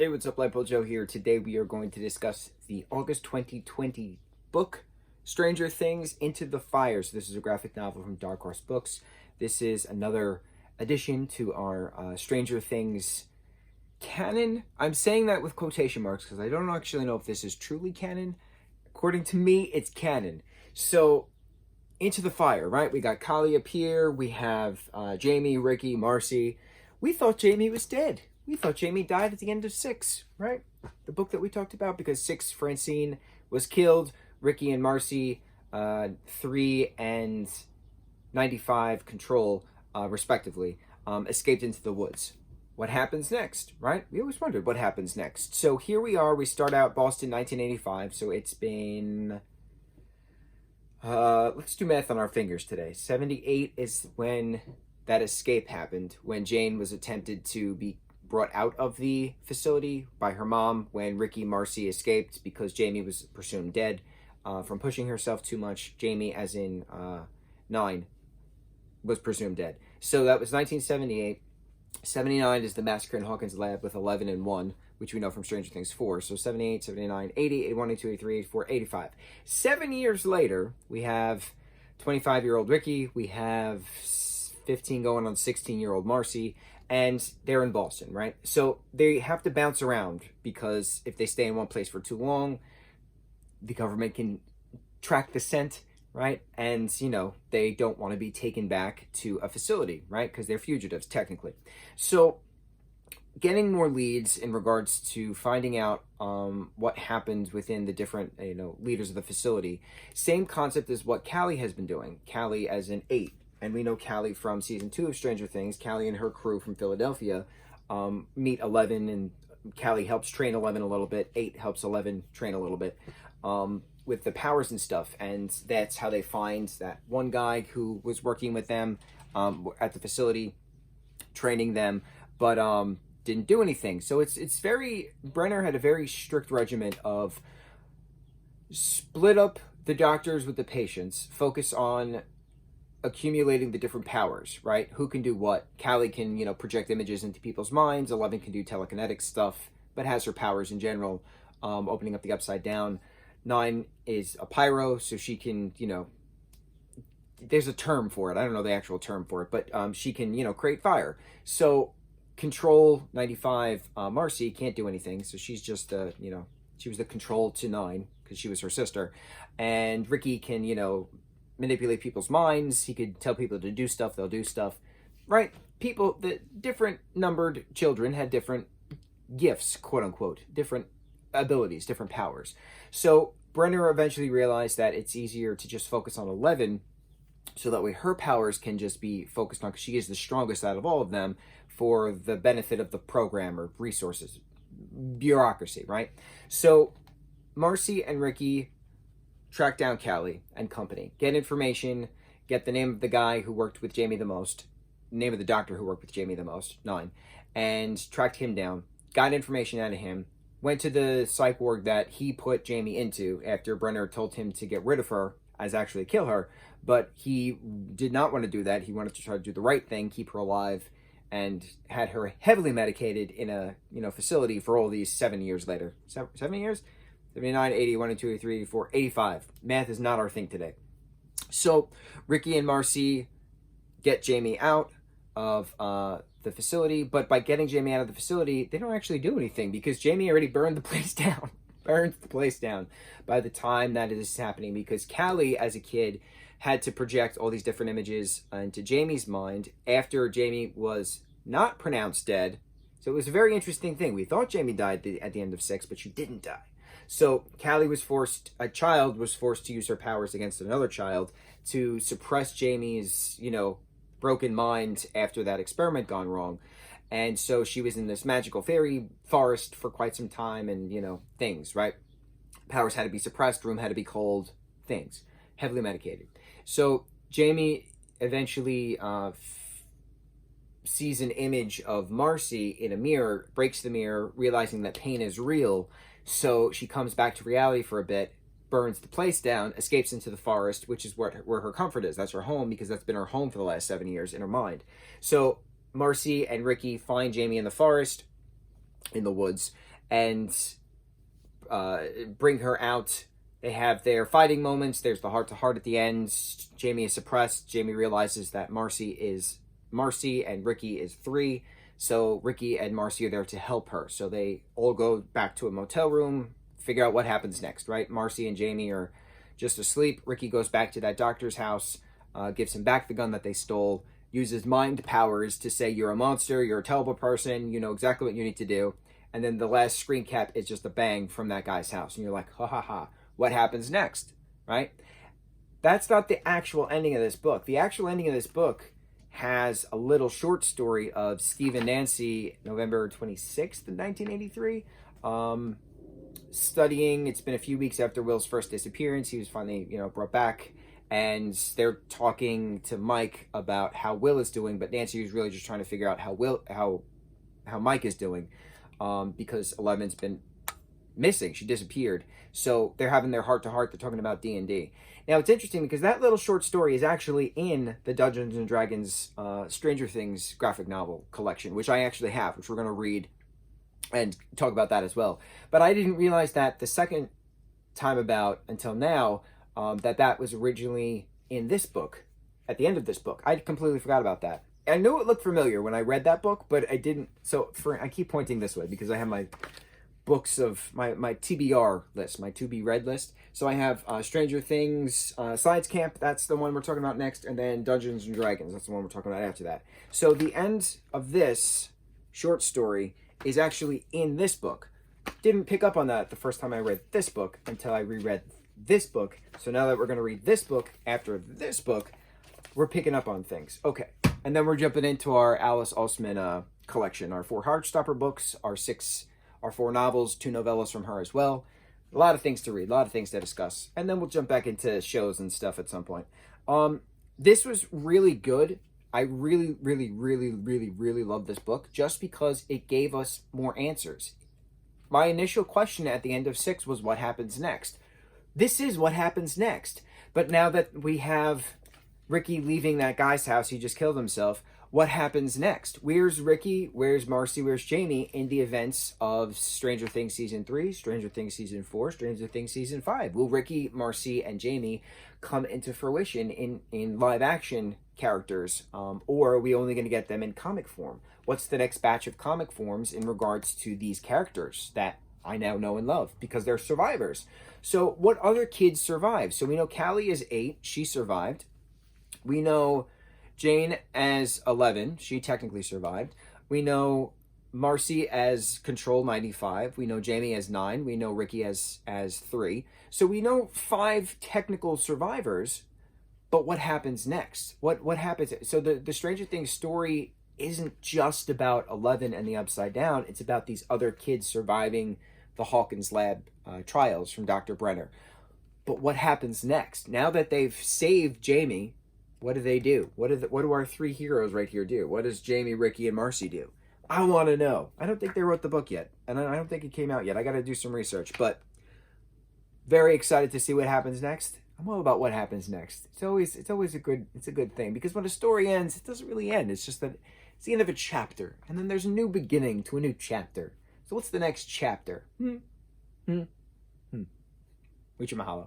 Hey, what's up, lightboltjoe here. Today we are going to discuss the August 2020 book, Stranger Things Into the Fire. So this is a graphic novel from Dark Horse Books. This is another addition to our Stranger Things canon. I'm saying that with quotation marks because I don't actually know if this is truly canon. According to me, it's canon. So, Into the Fire, right? We got Kali up here. We have Jamie, Ricky, Marcy. We thought Jamie was dead. We thought Jamie died at the end of 6, right? The book that we talked about, because 6, Francine was killed. Ricky and Marcy, 3 and 95, Control, respectively, escaped into the woods. What happens next, right? We always wondered what happens next. So here we are. We start out Boston, 1985. So it's been... let's do math on our fingers today. 78 is when that escape happened, when Jane was attempted to be brought out of the facility by her mom, when Ricky Marcy escaped because Jamie was presumed dead from pushing herself too much. Jamie, as in 9, was presumed dead. So that was 1978. 79 is the massacre in Hawkins Lab with 11 and 1, which we know from Stranger Things 4. So 78, 79, 80, 81, 82, 83, 84, 85. 7 years later, we have 25-year-old Ricky. We have 15 going on 16-year-old Marcy. And they're in Boston, right? So they have to bounce around because if they stay in one place for too long, the government can track the scent, right? And, you know, they don't want to be taken back to a facility, right? Because they're fugitives, technically. So getting more leads in regards to finding out what happens within the different, leaders of the facility. Same concept as what Callie has been doing. Callie as an 8. And we know Callie from season 2 of Stranger Things. Callie and her crew from Philadelphia meet 11, and Callie helps train 11 a little bit. 8 helps 11 train a little bit with the powers and stuff. And that's how they find that one guy who was working with them at the facility, training them, but didn't do anything. So it's very... Brenner had a very strict regimen of split up the doctors with the patients, focus on accumulating the different powers, right? Who can do what? Callie can, project images into people's minds. 11 can do telekinetic stuff, but has her powers in general, opening up the upside down. 9 is a pyro, so she can, there's a term for it. I don't know the actual term for it, but she can, create fire. So Control, 95, Marcy can't do anything, so she's just, she was the control to 9 because she was her sister. And Ricky can, manipulate people's minds. He could tell people to do stuff, they'll do stuff, right? People, the different numbered children had different gifts, quote unquote, different abilities, different powers. So Brenner eventually realized that it's easier to just focus on 11, so that way her powers can just be focused on, because she is the strongest out of all of them, for the benefit of the program or resources, bureaucracy, right? So Marcy and Ricky track down Callie and company, get information, get the name of the guy who worked with Jamie the most, name of the doctor who worked with Jamie the most, 9, and tracked him down, got information out of him, went to the psych ward that he put Jamie into after Brenner told him to get rid of her, as actually kill her, but he did not want to do that. He wanted to try to do the right thing, keep her alive, and had her heavily medicated in a facility for all these 7 years later. 7 years? 79, 80, 1, 2, 3, 4, 85. Math is not our thing today. So Ricky and Marcy get Jamie out of the facility, but by getting Jamie out of the facility, they don't actually do anything because Jamie already burned the place down. Burns the place down by the time that is happening, because Callie, as a kid, had to project all these different images into Jamie's mind after Jamie was not pronounced dead. So it was a very interesting thing. We thought Jamie died at the end of 6, but she didn't die. So Callie was forced, a child was forced to use her powers against another child to suppress Jamie's, broken mind after that experiment gone wrong. And so she was in this magical fairy forest for quite some time, and, things, right? Powers had to be suppressed, room had to be cold, things. Heavily medicated. So Jamie eventually sees an image of Marcy in a mirror, breaks the mirror, realizing that pain is real. So she comes back to reality for a bit, burns the place down, escapes into the forest, which is where her comfort is. That's her home, because that's been her home for the last 7 years in her mind. So Marcy and Ricky find Jamie in the forest. in the woods and bring her out. They have their fighting moments. There's the heart-to-heart at the end. Jamie is suppressed. Jamie realizes that Marcy is Marcy and Ricky is 3. So Ricky and Marcy are there to help her. So they all go back to a motel room, figure out what happens next, right? Marcy and Jamie are just asleep. Ricky goes back to that doctor's house, gives him back the gun that they stole, uses mind powers to say, you're a monster, you're a terrible person, you know exactly what you need to do. And then the last screen cap is just a bang from that guy's house. And you're like, ha ha ha, what happens next, right? That's not the actual ending of this book. The actual ending of this book has a little short story of Steve and Nancy, November 26th of 1983, studying. It's been a few weeks after Will's first disappearance. He was finally, brought back. And they're talking to Mike about how Will is doing, but Nancy was really just trying to figure out how Mike is doing, because 11's been missing. She disappeared. So they're having their heart-to-heart. They're talking about D&D. Now, it's interesting because that little short story is actually in the Dungeons & Dragons Stranger Things graphic novel collection, which I actually have, which we're going to read and talk about that as well. But I didn't realize that the second time about until now, that was originally in this book, at the end of this book. I completely forgot about that. I knew it looked familiar when I read that book, but I didn't. So I keep pointing this way because I have my books of my TBR list, my to be read list. So I have Stranger Things, Science Camp, that's the one we're talking about next, and then Dungeons and Dragons, that's the one we're talking about after that. So the end of this short story is actually in this book. Didn't pick up on that the first time I read this book until I reread this book. So now that we're going to read this book after this book, we're picking up on things. Okay, and then we're jumping into our Alice Oseman collection, our 4 Heartstopper books, our 4 novels, 2 novellas from her as well. A lot of things to read, a lot of things to discuss. And then we'll jump back into shows and stuff at some point. This was really good. I really, really, really, really, really love this book just because it gave us more answers. My initial question at the end of 6 was what happens next? This is what happens next. But now that we have Ricky leaving that guy's house, he just killed himself. What happens next? Where's Ricky? Where's Marcy? Where's Jamie in the events of Stranger Things Season 3, Stranger Things Season 4, Stranger Things Season 5? Will Ricky, Marcy, and Jamie come into fruition in live action characters? Or are we only going to get them in comic form? What's the next batch of comic forms in regards to these characters that I now know and love because they're survivors? So what other kids survived? So we know Callie is 8. She survived. We know Jane as 11, she technically survived. We know Marcy as Control 95. We know Jamie as 9. We know Ricky as 3. So we know 5 technical survivors, but what happens next? What happens? So the Stranger Things story isn't just about 11 and the Upside Down. It's about these other kids surviving the Hawkins lab trials from Dr. Brenner. But what happens next? Now that they've saved Jamie, what do? What do our 3 heroes right here do? What does Jamie, Ricky, and Marcy do? I want to know. I don't think they wrote the book yet, and I don't think it came out yet. I got to do some research, but very excited to see what happens next. I'm all about what happens next. It's always a good thing because when a story ends, it doesn't really end. It's just that it's the end of a chapter, and then there's a new beginning to a new chapter. So what's the next chapter? Mucho mahalo.